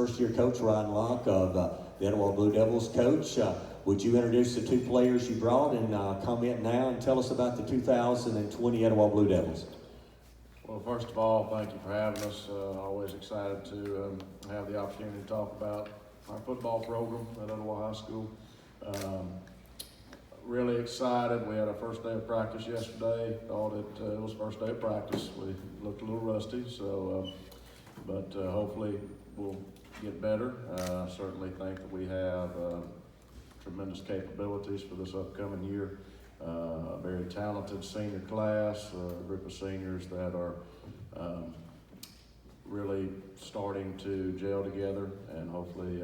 first-year coach, Locke, of the Etowah Blue Devils. Coach, would you introduce the two players you brought and comment now and tell us about the 2020 Etowah Blue Devils? Well, first of all, thank you for having us. Always excited to have the opportunity to talk about our football program at Etowah High School. Really excited. We had our first day of practice yesterday. Thought it was first day of practice. We looked a little rusty, so but hopefully we'll get better. Certainly think that we have tremendous capabilities for this upcoming year. A very talented senior class, a group of seniors that are really starting to gel together and hopefully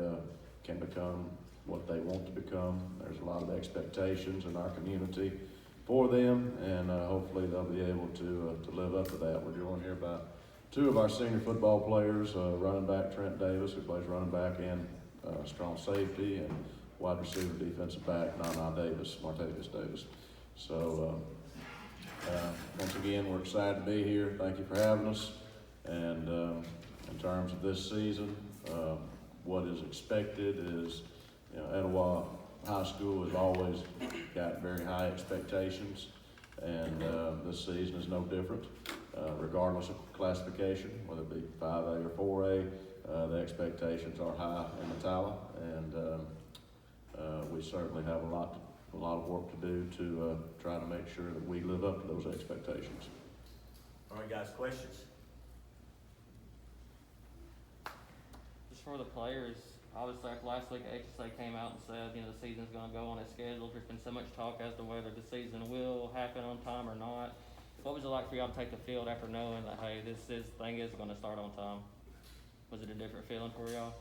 can become what they want to become. There's a lot of expectations in our community for them, and hopefully they'll be able to live up to that. We're joined here by two of our senior football players, running back Trent Davis, who plays running back and strong safety, and wide receiver defensive back Martavius Davis. So once again, we're excited to be here. Thank you for having us. And in terms of this season, what is expected is, Etowah High School has always got very high expectations, and this season is no different. Regardless of classification, whether it be 5A or 4A, the expectations are high in Etowah, and we certainly have a lot of work to do to try to make sure that we live up to those expectations. All right, guys, questions? Just for the players, obviously last week HSA came out and said, the season's going to go on its schedule. There's been so much talk as to whether the season will happen on time or not. What was it like for y'all to take the field after knowing that, hey, this thing is going to start on time? Was it a different feeling for y'all?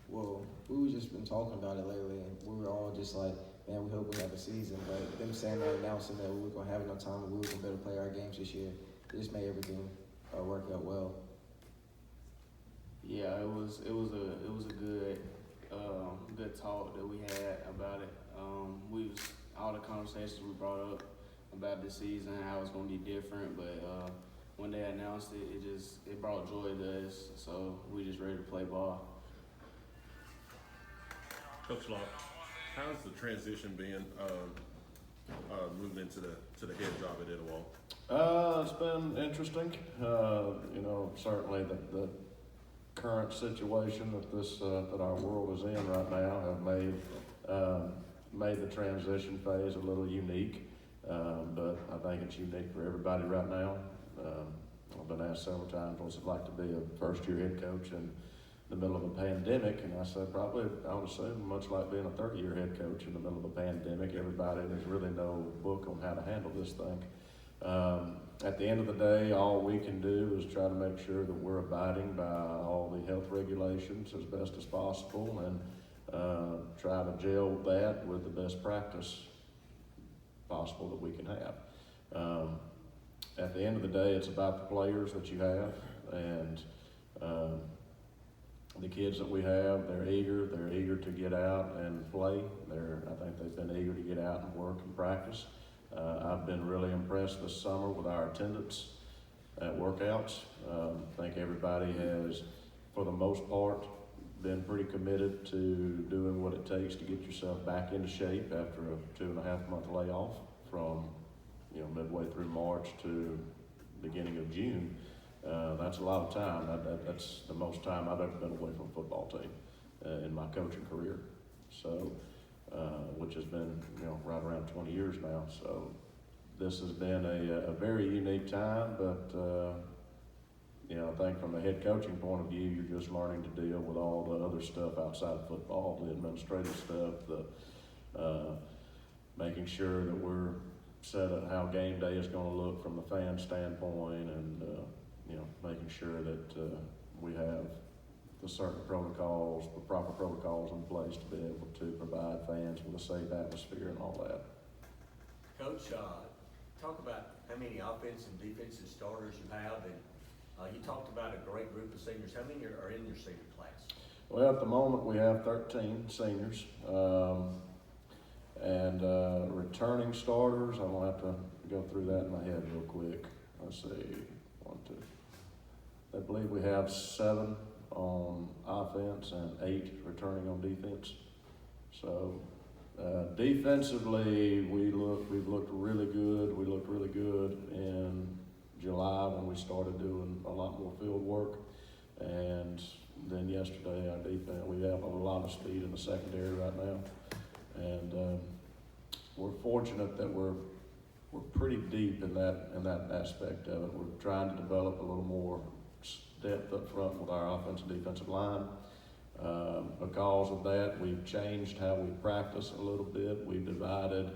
Well, we've just been talking about it lately, and we were all just like, man, we hope we have a season. But them saying that, announcing that we were going to have it on time and we were going to better play our games this year, it just made everything work out well. Yeah, it was a good talk that we had about it. All the conversations we brought up about this season, how it's going to be different, but when they announced it, it brought joy to us. So we just ready to play ball. Coach Locke, how's the transition been moving into the head job at Etowah? It's been interesting. Certainly the current situation that our world is in right now have made the transition phase a little unique. But I think it's unique for everybody right now. I've been asked several times what's it like to be a first-year head coach in the middle of a pandemic, and I said probably, I would assume, much like being a 30-year head coach in the middle of a pandemic. There's really no book on how to handle this thing. At the end of the day, all we can do is try to make sure that we're abiding by all the health regulations as best as possible, and try to gel that with the best practice possible that we can have. At the end of the day, it's about the players that you have, and the kids that we have, they're eager to get out and play. I think they've been eager to get out and work and practice. I've been really impressed this summer with our attendance at workouts. I think everybody has, for the most part, been pretty committed to doing what it takes to get yourself back into shape after a 2.5-month layoff from midway through March to beginning of June. That's a lot of time. That's the most time I've ever been away from a football team in my coaching career. So, which has been right around 20 years now. So this has been a very unique time, but I think from a head coaching point of view, you're just learning to deal with all the other stuff outside of football, the administrative stuff, the making sure that we're set up how game day is going to look from the fan standpoint, and making sure that we have the certain protocols, the proper protocols in place to be able to provide fans with a safe atmosphere and all that. Coach, talk about how many offensive and defensive starters you have, and you talked about a great group of seniors. How many are in your senior class? Well, at the moment we have 13 seniors, and returning starters, I'm gonna have to go through that in my head real quick. Let's see, 1, 2. I believe we have 7 on offense and 8 returning on defense. So defensively, we've looked really good. We looked really good in July when we started doing a lot more field work. And then yesterday, our defense, we have a lot of speed in the secondary right now. And we're fortunate that we're pretty deep in that aspect of it. We're trying to develop a little more depth up front with our offensive and defensive line. Because of that, we've changed how we practice a little bit. We've divided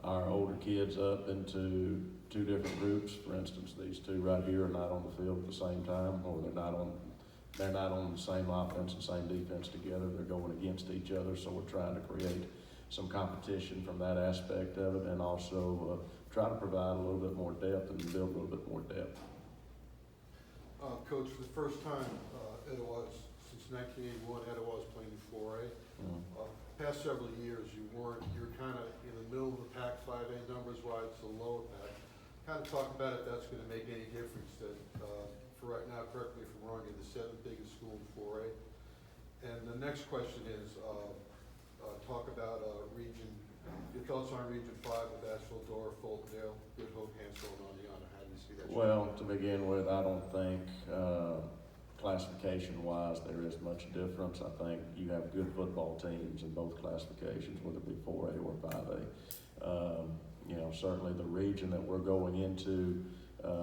our older kids up into 2 different groups. For instance, these 2 right here are not on the field at the same time, or they're not on the same offense and same defense together. They're going against each other. So we're trying to create some competition from that aspect of it, and also try to provide a little bit more depth and build a little bit more depth. Coach, for the first time, Etowah, since 1981, Etowah was playing in 4A. Past several years, you're kind of in the middle of the pack, 5A numbers-wise, the lower pack. Kind of talk about if that's going to make any difference. That for right now, correct me if I'm wrong, you're the 7th biggest school in 4A. And the next question is, talk about your thoughts on Region 5 with Asheville, Dora, Fultondale, Good Hope, Hansel, and Oneonta. How do you see that? Well, to begin with, I don't think classification-wise there is much difference. I think you have good football teams in both classifications, whether it be 4A or 5A. Certainly the region that we're going into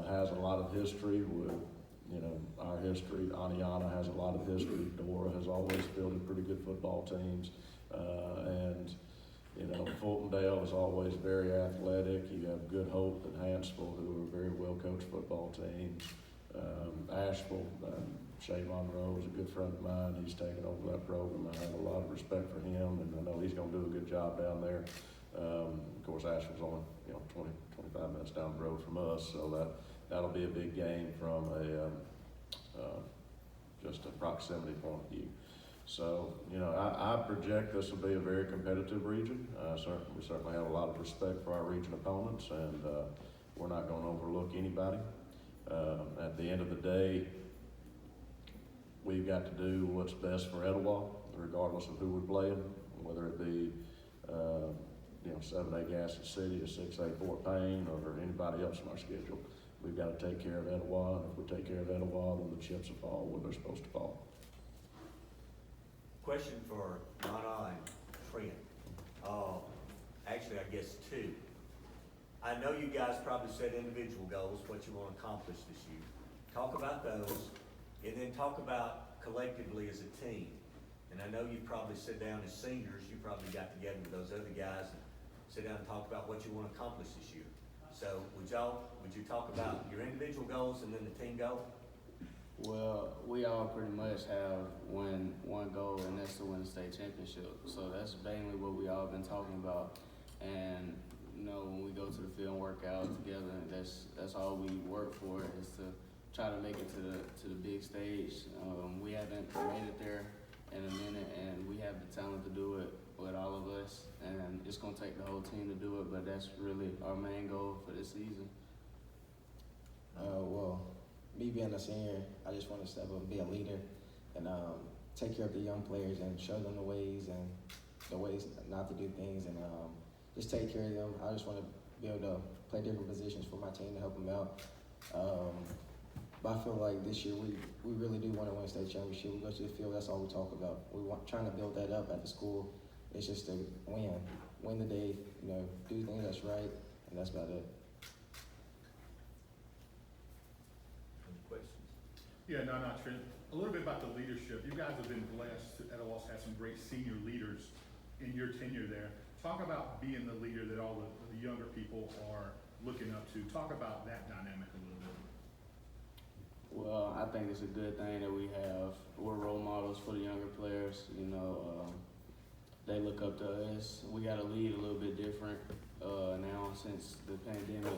has a lot of history with, our history. Oneonta has a lot of history. Dora has always fielded pretty good football teams. Fultondale is always very athletic. You have Good Hope and Hansville, who are very well-coached football teams. Asheville, Shay Monroe is a good friend of mine. He's taken over that program. I have a lot of respect for him, and I know he's going to do a good job down there. Of course, Asheville's only 20, 25 minutes down the road from us, so that'll be a big game from just a proximity point of view. So, I project this will be a very competitive region. We certainly have a lot of respect for our region opponents, and we're not going to overlook anybody. At the end of the day, we've got to do what's best for Etowah, regardless of who we're playing, whether it be 7A Gadsden City or 6A Fort Payne or anybody else on our schedule. We've got to take care of Etowah, and if we take care of Etowah, then the chips will fall where they're supposed to fall. Question for NyNy and Trent. Actually, I guess 2. I know you guys probably set individual goals, what you want to accomplish this year. Talk about those, and then talk about collectively as a team. And I know you probably sit down as seniors, you probably got together with those other guys and sit down and talk about what you want to accomplish this year. So would you talk about your individual goals and then the team goal? Well, we all pretty much have one goal, and that's to win the state championship. So that's mainly what we all been talking about. And when we go to the field and work out together, that's all we work for, is to try to make it to the big stage. We haven't made it there in a minute, and we have the talent to do it with all of us. And it's gonna take the whole team to do it, but that's really our main goal for this season. Me being a senior, I just want to step up and be a leader and take care of the young players and show them the ways not to do things, and just take care of them. I just want to be able to play different positions for my team to help them out. But I feel like this year we really do want to win a state championship. We go to the field, that's all we talk about. Trying to build that up at the school. It's just to win the day, do things that's right, and that's about it. Yeah, NyNy, Trent. A little bit about the leadership. You guys have been blessed. Etowah's had some great senior leaders in your tenure there. Talk about being the leader that all the younger people are looking up to. Talk about that dynamic a little bit. Well, I think it's a good thing that we're role models for the younger players. They look up to us. We got to lead a little bit different now since the pandemic.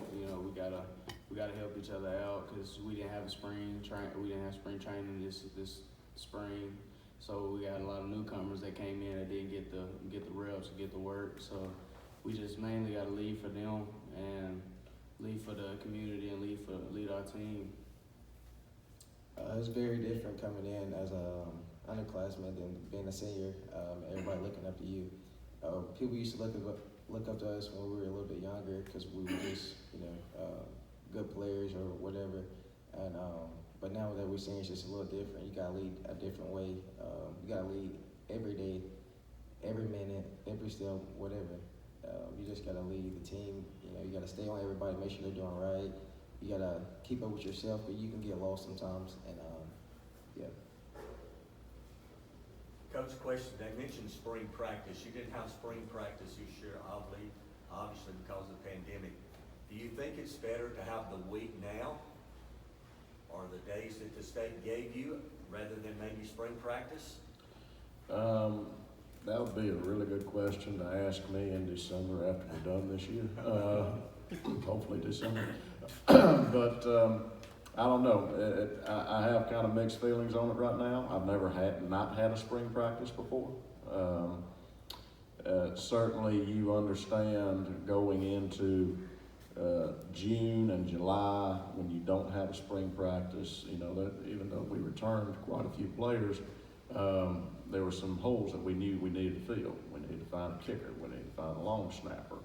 We gotta help each other out, because we didn't have spring training this spring. So we got a lot of newcomers that came in that didn't get the reps, get the work. So we just mainly got to lead for them and lead for the community and lead our team. It's very different coming in as underclassmen and being a senior, everybody looking up to you. People used to look up to us when we were a little bit younger because we were just, good players or whatever. And but now that we're seniors, it's a little different. You gotta lead a different way. You gotta lead every day, every minute, every step, whatever. You just gotta lead the team. You gotta stay on everybody, make sure they're doing right. You gotta keep up with yourself, but you can get lost sometimes. And yeah. Coach, question, they mentioned spring practice. You didn't have spring practice this year, obviously because of the pandemic. Do you think it's better to have the week now or the days that the state gave you rather than maybe spring practice? That would be a really good question to ask me in December after we're done this year. Hopefully December. But I don't know. I have kind of mixed feelings on it right now. I've never not had a spring practice before. Certainly you understand going into June and July when you don't have a spring practice, that even though we returned quite a few players, there were some holes that we knew we needed to fill. We needed to find a kicker. We needed to find a long snapper.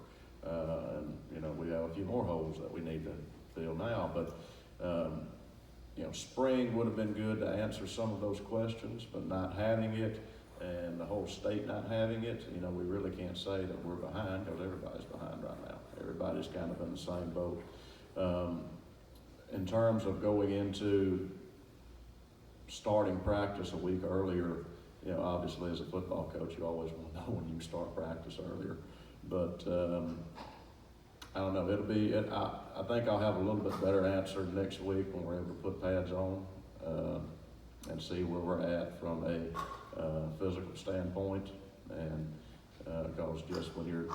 And we have a few more holes that we need to fill now. But, spring would have been good to answer some of those questions, but not having it and the whole state not having it, we really can't say that we're behind because everybody's behind right now. Everybody's kind of in the same boat. In terms of going into starting practice a week earlier, obviously as a football coach, you always want to know when you can start practice earlier. But I don't know. I think I'll have a little bit better answer next week when we're able to put pads on and see where we're at from a physical standpoint. And because just when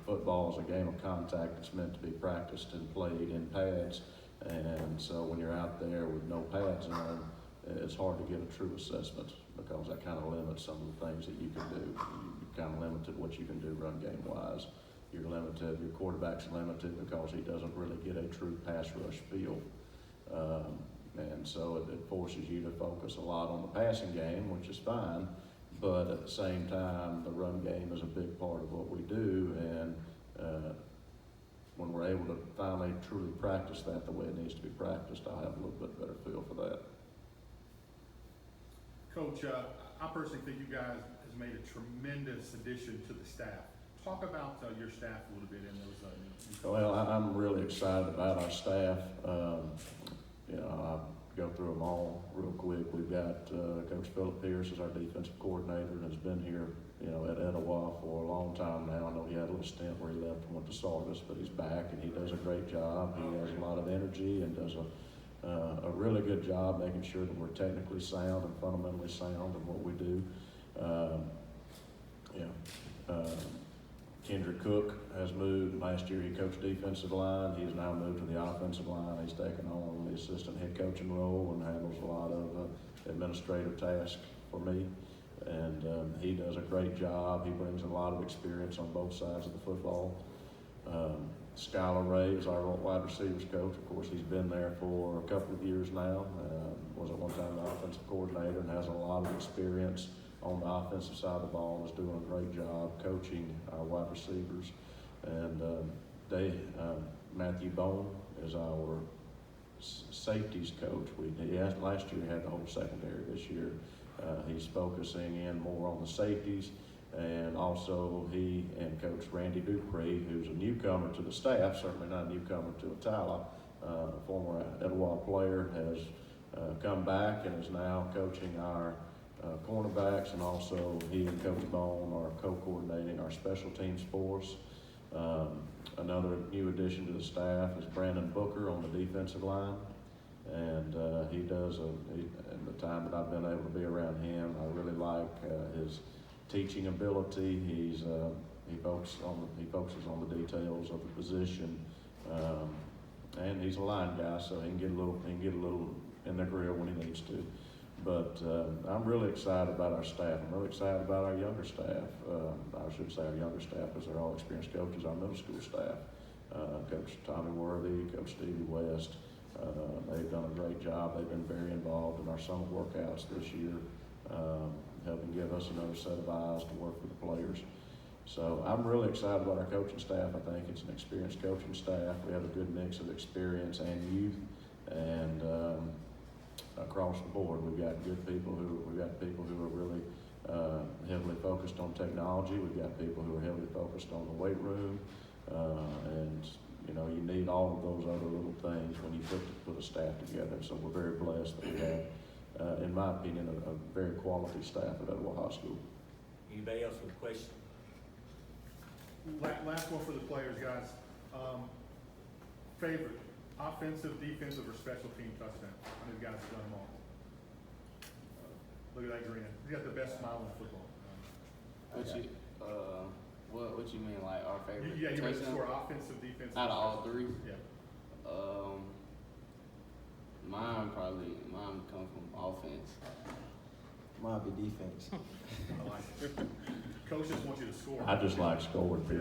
football is a game of contact, it's meant to be practiced and played in pads. And so when you're out there with no pads on, it's hard to get a true assessment because that kind of limits some of the things that you can do. You're kind of limited what you can do run game wise. You're limited, your quarterback's limited because he doesn't really get a true pass rush feel. And so it forces you to focus a lot on the passing game, which is fine, but at the same time, the run game is a big part of what we do, and when we're able to finally truly practice that the way it needs to be practiced, I'll have a little bit better feel for that. Coach, I personally think you guys has made a tremendous addition to the staff. Talk about your staff a little bit in those. Well, I'm really excited about our staff. I'll go through them all real quick. We've got Coach Phillip Pierce as our defensive coordinator and has been here, at Etowah for a long time now. I know he had a little stint where he left and went to Saugus, but he's back and he does a great job. He has a lot of energy and does a really good job making sure that we're technically sound and fundamentally sound in what we do. Kendrick Cook has moved. Last year he coached defensive line. He's now moved to the offensive line. He's taken on the assistant head coaching role and handles a lot of administrative tasks for me. And he does a great job. He brings a lot of experience on both sides of the football. Skylar Ray is our wide receivers coach. Of course, he's been there for a couple of years now. Was at one time the offensive coordinator and has a lot of experience on the offensive side of the ball and is doing a great job coaching our wide receivers. And Matthew Bone is our safeties coach. Last year he had the whole secondary. This year he's focusing in more on the safeties. And also he and Coach Randy Dupree, who's a newcomer to the staff, certainly not a newcomer to Etowah, a former Etowah player, has come back and is now coaching our cornerbacks, and also he and Coach Bone are co-coordinating our special teams force. Another new addition to the staff is Brandon Booker on the defensive line, and he does, in the time that I've been able to be around him, I really like his teaching ability. He focuses on the details of the position, and he's a line guy, so he can get a little in the grill when he needs to. But I'm really excited about our staff. I'm really excited about our younger staff. I should say our younger staff because they're all experienced coaches. Our middle school staff, Coach Tommy Worthy, Coach Stevie West, they've done a great job. They've been very involved in our summer workouts this year. helping give us another set of eyes to work with the players. So I'm really excited about our coaching staff. I think it's an experienced coaching staff. We have a good mix of experience and youth, and across the board, we've got people who are really heavily focused on technology. We've got people who are heavily focused on the weight room, and you know, you need all of those other little things when you put a staff together. So we're very blessed that we have, in my opinion, a very quality staff at Etowah High School. Anybody else with a question? Last one for the players, guys. Favorite, offensive, defensive, or special team touchdown? I know you guys have done them all. Look at that grin. You got the best smile in football. What you mean, like our favorite? Yeah, you ready to touchdown? score offensive, defensive? Out of all three? Yeah. Mine come from offense. Might be defense. I like it. Coach just wants you to score. I just like scoring, period.